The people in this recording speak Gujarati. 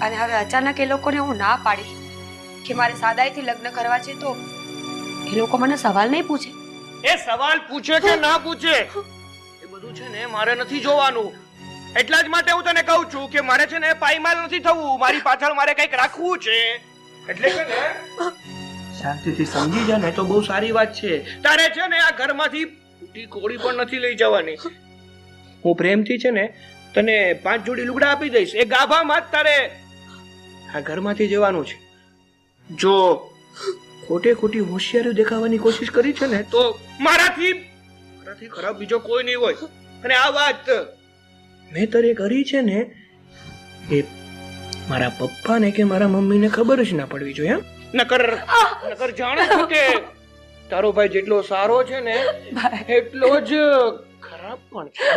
અને હવે અચાનક એ લોકોને હું ના પાડી કે મારે સાદાઈથી લગ્ન કરવા છે તો એ લોકો મને સવાલ નહીં પૂછે. એ સવાલ પૂછે કે ના પૂછે એ બધું છે ને મારે નથી જોવાનું. એટલા જ માટે હું તને કહું છું કે મારે છે ને પાયમાલ નથી થવું. મારી પાછળ મારે કંઈક રાખવું છે. એટલે કે ને શાંતિથી સમજી જા ને તો બહુ સારી વાત છે. તારે છે ને આ ઘરમાંથી ફૂટી કોળી પણ નથી લઈ જવાની. હું પ્રેમથી છે ને તને 5 જોડી લુગડા આપી દઈશ. એ ગાભામાં જ તારે આ ઘરમાંથી જવાનું છે. જો ખોટે ખોટી હોશિયારી દેખાવાની કોશિશ કરી છે ને તો મારાથી ખરાબ બીજો કોઈ નહીં હોય. અને આ વાત મેં તારે કરી છે ને એ મારા પપ્પાને કે મારા મમ્મીને ખબર જ ના પડવી જોઈએ. નકર જાણે છું કે તારો ભાઈ જેટલો સારો છે ને એટલો જ ખરાબ પણ છે.